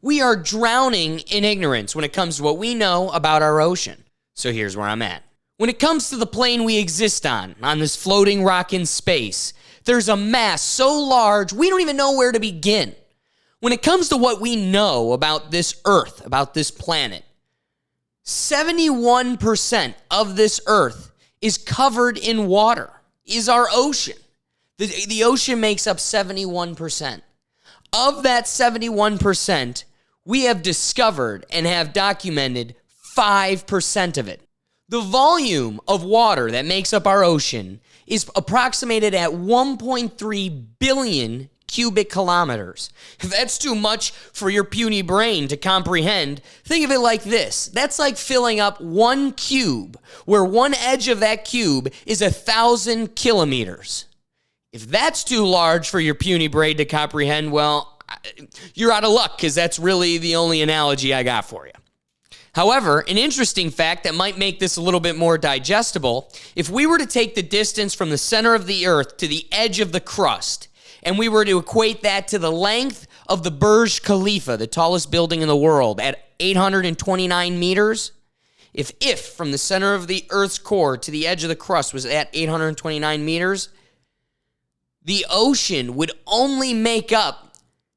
We are drowning in ignorance when it comes to what we know about our ocean. So here's where I'm at. When it comes to the plane we exist on this floating rock in space, there's a mass so large we don't even know where to begin. When it comes to what we know about this Earth, about this planet, 71% of this Earth is covered in water, is our ocean. The ocean makes up 71%. Of that 71%, we have discovered and have documented 5% of it. The volume of water that makes up our ocean is approximated at 1.3 billion cubic kilometers. If that's too much for your puny brain to comprehend, think of it like this. That's like filling up one cube, where one edge of that cube is 1,000 kilometers. If that's too large for your puny brain to comprehend, well, you're out of luck, because that's really the only analogy I got for you. However, an interesting fact that might make this a little bit more digestible, if we were to take the distance from the center of the Earth to the edge of the crust, and we were to equate that to the length of the Burj Khalifa, the tallest building in the world, at 829 meters, if from the center of the Earth's core to the edge of the crust was at 829 meters, the ocean would only make up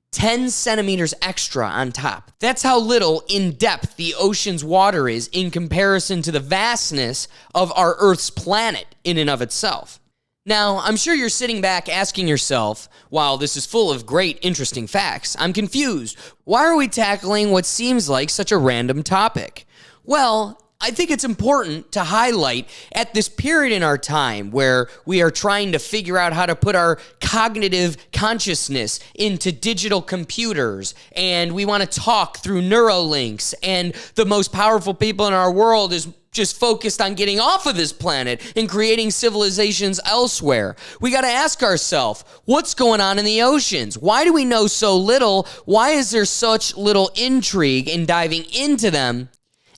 10 centimeters extra on top. That's how little in depth the ocean's water is in comparison to the vastness of our Earth's planet in and of itself. Now, I'm sure you're sitting back asking yourself, while this is full of great, interesting facts, I'm confused. Why are we tackling what seems like such a random topic? Well, I think it's important to highlight at this period in our time where we are trying to figure out how to put our cognitive consciousness into digital computers, and we want to talk through Neuralinks, and the most powerful people in our world is just focused on getting off of this planet and creating civilizations elsewhere. We got to ask ourselves, what's going on in the oceans? Why do we know so little? Why is there such little intrigue in diving into them?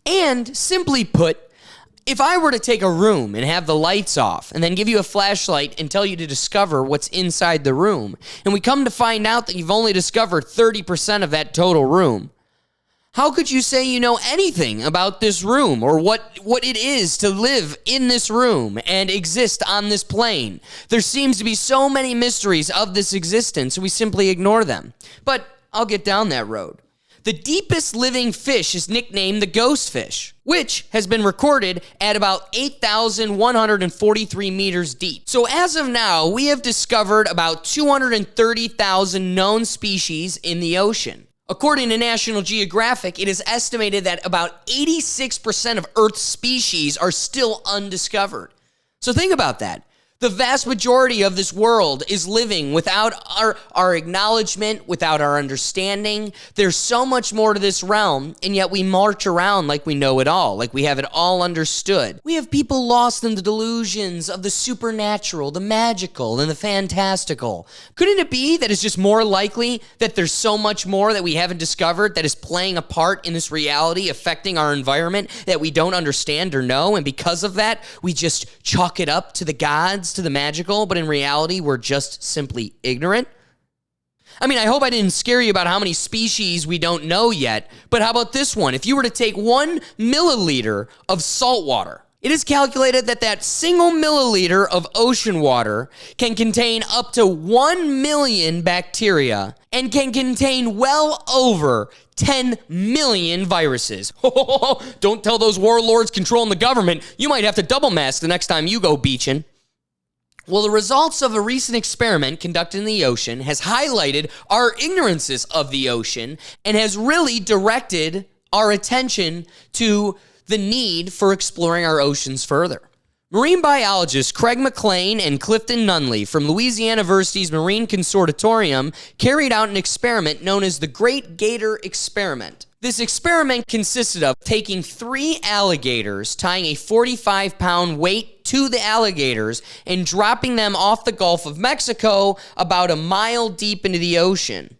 And simply put, if I were to take a room and have the lights off and then give you a flashlight and tell you to discover what's inside the room, and we come to find out that you've only discovered 30% of that total room, how could you say you know anything about this room or what it is to live in this room and exist on this plane? There seems to be so many mysteries of this existence, we simply ignore them. But I'll get down that road. The deepest living fish is nicknamed the ghost fish, which has been recorded at about 8,143 meters deep. So as of now, we have discovered about 230,000 known species in the ocean. According to National Geographic, it is estimated that about 86% of Earth's species are still undiscovered. So think about that. The vast majority of this world is living without our acknowledgement, without our understanding. There's so much more to this realm, and yet we march around like we know it all, like we have it all understood. We have people lost in the delusions of the supernatural, the magical, and the fantastical. Couldn't it be that it's just more likely that there's so much more that we haven't discovered that is playing a part in this reality, affecting our environment that we don't understand or know, and because of that, we just chalk it up to the gods, to the magical, but in reality, we're just simply ignorant? I mean, I hope I didn't scare you about how many species we don't know yet, but how about this one? If you were to take 1 milliliter of salt water, it is calculated that that single milliliter of ocean water can contain up to 1 million bacteria and can contain well over 10 million viruses. Don't tell those warlords controlling the government. You might have to double mask the next time you go beaching. Well, the results of a recent experiment conducted in the ocean has highlighted our ignorances of the ocean and has really directed our attention to the need for exploring our oceans further. Marine biologists Craig McLean and Clifton Nunley from Louisiana University's Marine Consortium carried out an experiment known as the Great Gator Experiment. This experiment consisted of taking 3 alligators, tying a 45-pound weight to the alligators, and dropping them off the Gulf of Mexico about a mile deep into the ocean.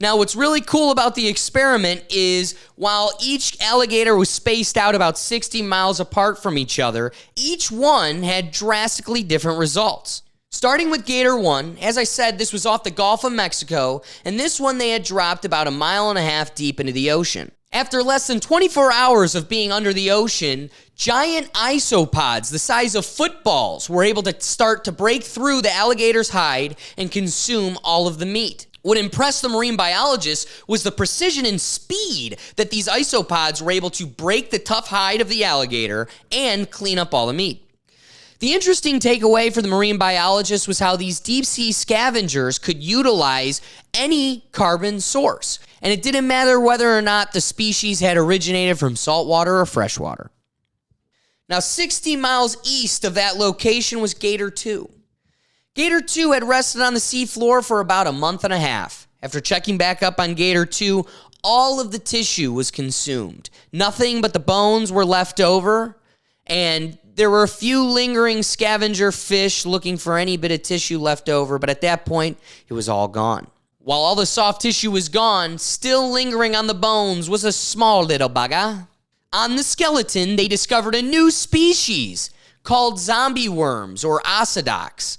Now, what's really cool about the experiment is while each alligator was spaced out about 60 miles apart from each other, each one had drastically different results. Starting with Gator 1, as I said, this was off the Gulf of Mexico, and this one they had dropped about 1.5 miles deep into the ocean. After less than 24 hours of being under the ocean, giant isopods the size of footballs were able to start to break through the alligator's hide and consume all of the meat. What impressed the marine biologists was the precision and speed that these isopods were able to break the tough hide of the alligator and clean up all the meat. The interesting takeaway for the marine biologists was how these deep-sea scavengers could utilize any carbon source, and it didn't matter whether or not the species had originated from saltwater or freshwater. Now, 60 miles east of that location was Gator 2. Gator 2 had rested on the seafloor for about 1.5 months. After checking back up on Gator 2, all of the tissue was consumed. Nothing but the bones were left over, and there were a few lingering scavenger fish looking for any bit of tissue left over, but at that point, it was all gone. While all the soft tissue was gone, still lingering on the bones was a small little bugger. On the skeleton, they discovered a new species called zombie worms or ossidocs.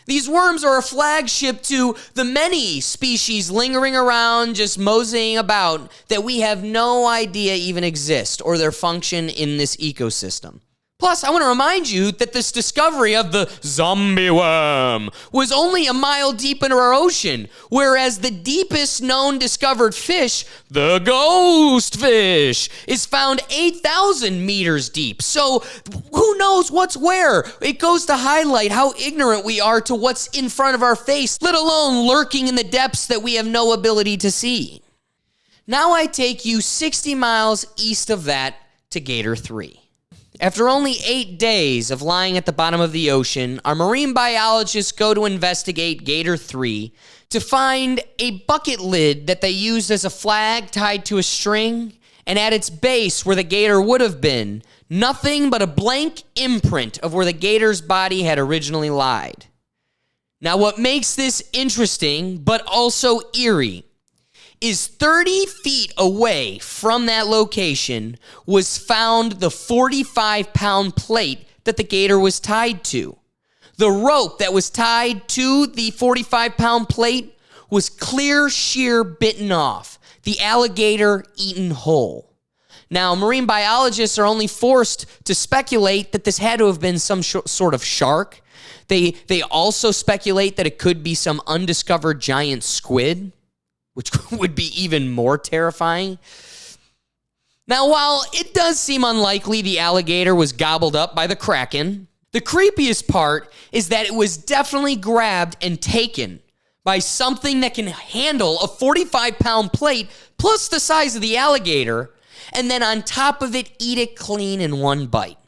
These worms are a flagship to the many species lingering around, just moseying about, that we have no idea even exist or their function in this ecosystem. Plus, I want to remind you that this discovery of the zombie worm was only 1 mile deep into our ocean, whereas the deepest known discovered fish, the ghost fish, is found 8,000 meters deep. So who knows what's where? It goes to highlight how ignorant we are to what's in front of our face, let alone lurking in the depths that we have no ability to see. Now I take you 60 miles east of that to Gator 3. After only 8 days of lying at the bottom of the ocean, our marine biologists go to investigate Gator 3 to find a bucket lid that they used as a flag tied to a string, and at its base where the gator would have been, nothing but a blank imprint of where the gator's body had originally lied. Now, what makes this interesting, but also eerie, is 30 feet away from that location was found the 45-pound plate that the gator was tied to. The rope that was tied to the 45-pound plate was clear shear bitten off, the alligator eaten whole. Now, marine biologists are only forced to speculate that this had to have been some sort of shark. They also speculate that it could be some undiscovered giant squid, which would be even more terrifying. Now, while it does seem unlikely the alligator was gobbled up by the Kraken, the creepiest part is that it was definitely grabbed and taken by something that can handle a 45-pound plate plus the size of the alligator, and then on top of it, eat it clean in one bite.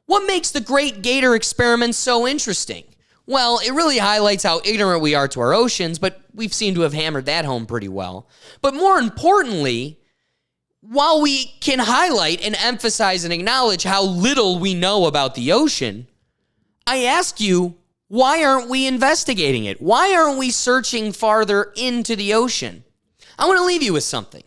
What makes the Great Gator experiment so interesting? Well, it really highlights how ignorant we are to our oceans, but we've seemed to have hammered that home pretty well. But more importantly, while we can highlight and emphasize and acknowledge how little we know about the ocean, I ask you, why aren't we investigating it? Why aren't we searching farther into the ocean? I want to leave you with something.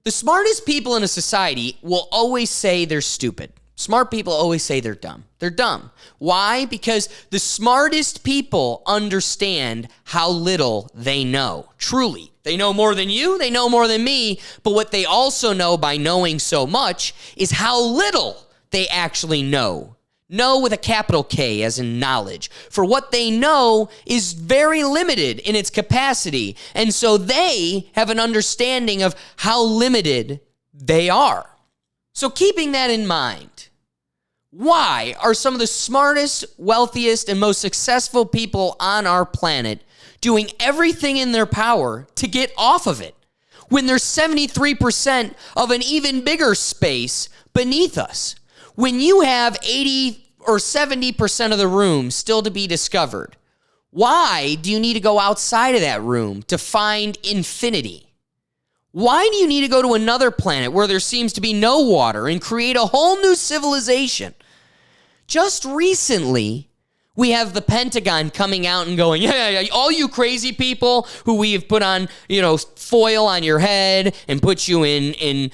The smartest people in a society will always say they're stupid. Smart people always say they're dumb. They're dumb. Why? Because the smartest people understand how little they know. Truly. They know more than you. They know more than me. But what they also know by knowing so much is how little they actually know. Know with a capital K, as in knowledge. For what they know is very limited in its capacity. And so they have an understanding of how limited they are. So keeping that in mind, why are some of the smartest, wealthiest, and most successful people on our planet doing everything in their power to get off of it when there's 73% of an even bigger space beneath us? When you have 80 or 70% of the room still to be discovered, why do you need to go outside of that room to find infinity? Why do you need to go to another planet where there seems to be no water and create a whole new civilization? Just recently, we have the Pentagon coming out and going, yeah, all you crazy people who we have put on, foil on your head and put you in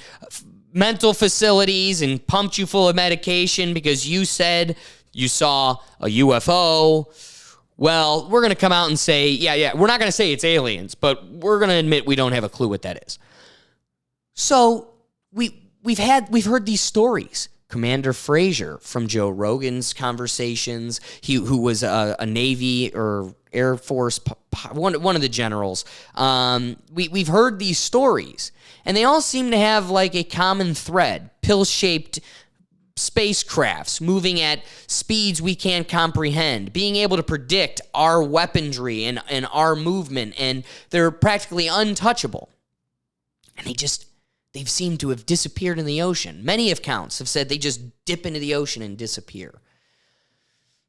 mental facilities and pumped you full of medication because you said you saw a UFO. Well, we're going to come out and say, yeah, we're not going to say it's aliens, but we're going to admit we don't have a clue what that is. So we've heard these stories. Commander Frazier from Joe Rogan's conversations, who was a Navy or Air Force, one of the generals. We've heard these stories, and they all seem to have like a common thread: pill-shaped spacecrafts moving at speeds we can't comprehend, being able to predict our weaponry and our movement, and they're practically untouchable. And they've seemed to have disappeared in the ocean. Many accounts have said they just dip into the ocean and disappear.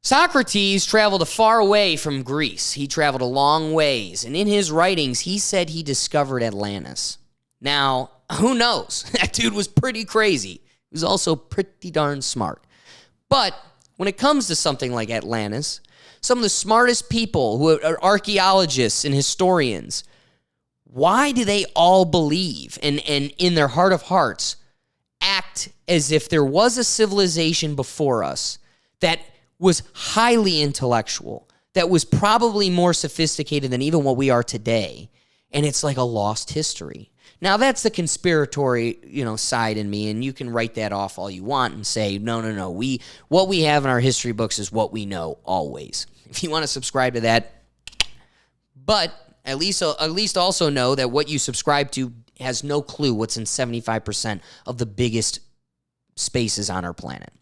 Socrates traveled far away from Greece. He traveled a long ways, and in his writings, he said he discovered Atlantis. Now, who knows? That dude was pretty crazy. He was also pretty darn smart. But when it comes to something like Atlantis, some of the smartest people who are archaeologists and historians, why do they all believe and in their heart of hearts act as if there was a civilization before us that was highly intellectual, that was probably more sophisticated than even what we are today, and it's like a lost history? Now, that's the conspiratory, side in me, and you can write that off all you want and say, no. What we have in our history books is what we know always. If you want to subscribe to that, but at least also know that what you subscribe to has no clue what's in 75% of the biggest spaces on our planet.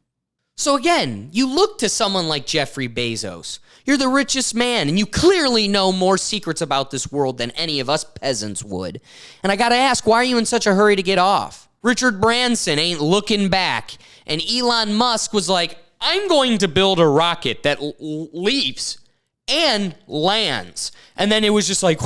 So again, you look to someone like Jeffrey Bezos. You're the richest man, and you clearly know more secrets about this world than any of us peasants would. And I gotta ask, why are you in such a hurry to get off? Richard Branson ain't looking back. And Elon Musk was like, I'm going to build a rocket that leaves and lands. And then it was just like,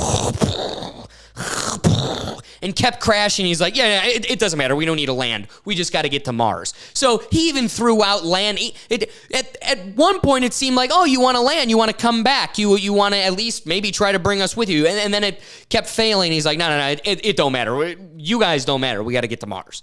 and kept crashing. He's like, it doesn't matter. We don't need to land. We just got to get to Mars. So he even threw out land. At one point, it seemed like, oh, you want to land. You want to come back. You want to at least maybe try to bring us with you. And then it kept failing. He's like, no, it don't matter. You guys don't matter. We got to get to Mars.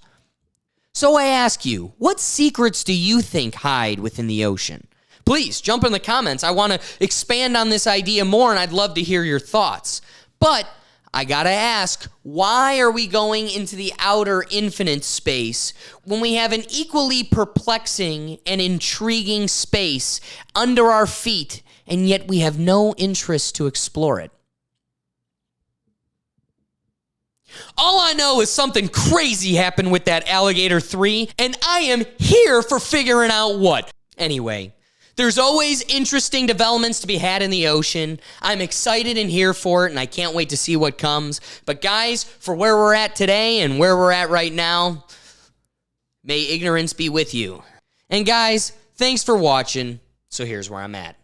So I ask you, what secrets do you think hide within the ocean? Please jump in the comments. I want to expand on this idea more, and I'd love to hear your thoughts. But I gotta ask, why are we going into the outer infinite space when we have an equally perplexing and intriguing space under our feet, and yet we have no interest to explore it? All I know is something crazy happened with that Alligator 3, and I am here for figuring out what. Anyway, there's always interesting developments to be had in the ocean. I'm excited and here for it, and I can't wait to see what comes. But guys, for where we're at today and where we're at right now, may ignorance be with you. And guys, thanks for watching. So here's where I'm at.